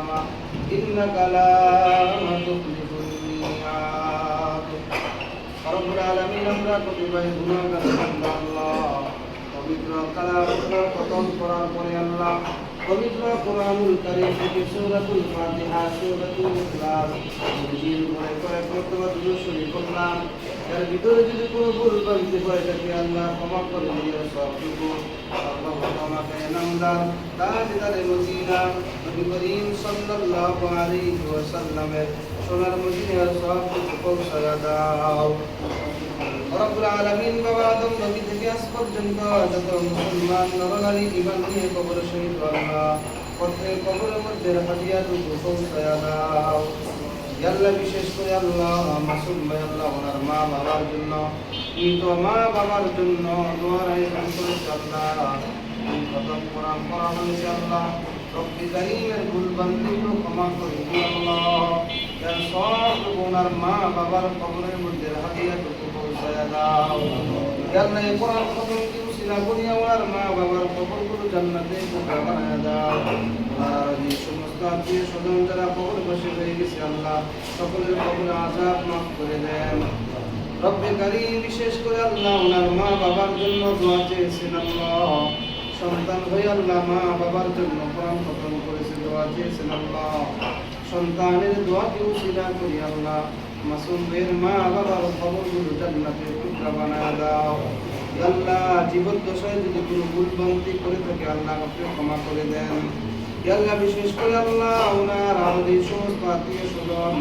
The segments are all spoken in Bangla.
إنك لا تخلف الميعاد رب العالمين আমরা কতিপয় গুনাহগার বান্দা আল্লাহ পবিত্র কালামুল্লাহ খতম করার পরে আল্লাহ পবিত্র কোরআনুল কারীম থেকে সূরাতুল ফাতিহা সূরাতুল ইখলাস জিল করে প্রথমে দুরূদ শরীফ পড়লাম এর ভিতরে যদি কোনো ভুল ভ্রান্তি হয়ে থাকে আল্লাহ ক্ষমা করে দিও সবটুকু আল্লাহ আমাকে নামদার তাজদারে মদিনা নবী করিম সাল্লাল্লাহু আলাইহি ওয়াসাল্লামের সোনার মদিনার সবটুকু পৌঁছায়া দাও রব্বুল আলামিন বাবা আদম নবী থেকে আজ পর্যন্ত যত মুসলমান নরনারী ঈমান নিয়ে কবর শহীদ আল্লাহ প্রত্যেক কবরের মধ্যে হাদিয়াতুকু পৌঁছায়া দাও ইয়া আল্লাহ বিশেষ করে আল্লাহ মাসুম ভাই আল্লাহ ওনার মা বাবার জন্য মৃত মা বাবার জন্য দোয়ার আয়োজন করেছে আল্লাহ খতম কোরআন পড়া হয়েছে আল্লাহ রব্বি কারীমের ভুল বান্দিগুলো ক্ষমা করে দিও আল্লাহ যার সব ওনার মা বাবার কবরের মধ্যে হাদিয়াতুকু পৌঁছায়া দাও ইয়া আল্লাহ এই কোরআন খতম কি উসিলা করিয়া ওনার মা বাবার কবরগুলো জান্নাতে টুকরা বানায়া দাও আর যে সমস্ত আত্মীয় স্বজন যারা কবর বসে হয়ে গেছে আল্লাহ সকলের কবরে আযাব মাফ করে দেন রব্বে কারীম বিশেষ করে আল্লাহ ওনার মা বাবার জন্য দোয়া চেয়েছেন আল্লাহ সন্তান হয়ে আল্লাহ মা বাবার জন্য কোরআন খতম করেছে দোয়া চেয়েছেন আল্লাহ সন্তানের দোয়াকে উসিলা করি আল্লাহ মাসুম ভাইয়ের মা বাবার কবরগুলো জান্নাতে টুকরা বানায়া দাও ইয়া আল্লাহ জীবদ্দশায় যদি কোনো ভুল ভ্রান্তি করে থাকে আল্লাহ আপনি ক্ষমা করে দেন ইয়া আল্লাহ বিশেষ করে আল্লাহ ওনার আমাদের সমস্ত আত্মীয় স্বজন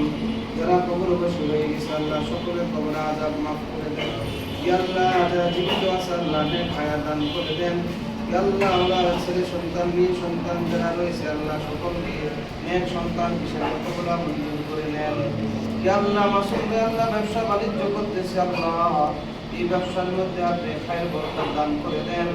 যারা কবর বসে হয়ে গেছে আল্লাহ সকলের কবরে আযাব মাফ করে দেন ইয়া আল্লাহ যারা জীবিত আছে আল্লাহ নেক হায়াত দান করে দেন ইয়া আল্লাহ ওনার ছেলে সন্তান মেয়ে সন্তান যারা রয়েছে আল্লাহ সকলকে নেক সন্তান হিসেবে কবুল মঞ্জুর করে নেন ইয়া আল্লাহ মাসুম ভাই আল্লাহ ব্যবসা বাণিজ্য করতেছে আল্লাহ এই ব্যবসার মধ্যে আপনি খায়ের বরকত দান করে দেন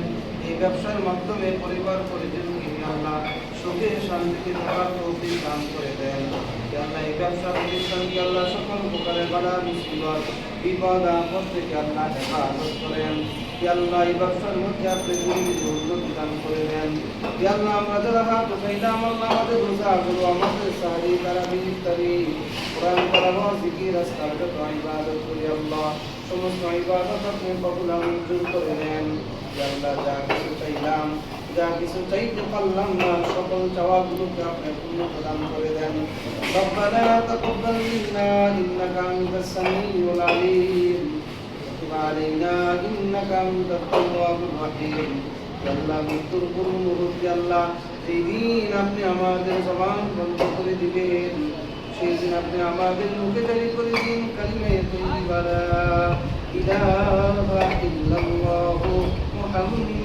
এই ব্যবসার মাধ্যমে পরিবার পরিজনকে আল্লাহ সুখে শান্তিতে থাকার তৌফিক দান করে দেন ইয়া আল্লাহ এই ব্যবসা প্রতিষ্ঠানকে আল্লাহ সকল প্রকারের বাধা মুসিবত বিপদ আপদ থেকে আল্লাহ হেফাজত করেন ইয়া আল্লাহ এই ব্যবসার মধ্যে আপনি উন্নতি দান করে দেন ইয়া আল্লাহ আমরা যারা হাত উঠাইলাম আল্লাহ আমাদের রোজাগুলো আমাদের সাহারি তারাবি ইফতারি কোরআন তেলাওয়াত জিকির আজকার যত ইবাদত করি আল্লাহ সমস্ত ইবাদত আপনি কবুল মঞ্জুর করে নেন ইয়া আল্লাহ যা কিছু চাইলাম যা কিছু চাইতে পারলাম না সকল চাওয়াগুলোকে আপনি পূর্ণ প্রদান করে দেন রব্বানা তাকাব্বাল মিন্না ইন্নাকা আনতাস সামিউল আলিম ওয়া আলাইনা ইন্নাকা আনতাত তাওয়াবুর রহিম আল্লাহ মৃত্যুর পূর্ব মুহূর্তে আল্লাহ সেই দিন আপনি আমাদের জবান বন্ধ করে দিবেন সেই দিন আপনি আমাদের মুখে জারি করে দিন কালিমে তাইয়্যিবা লা ইলাহা ইল্লাল্লাহু মুহাম্মাদুর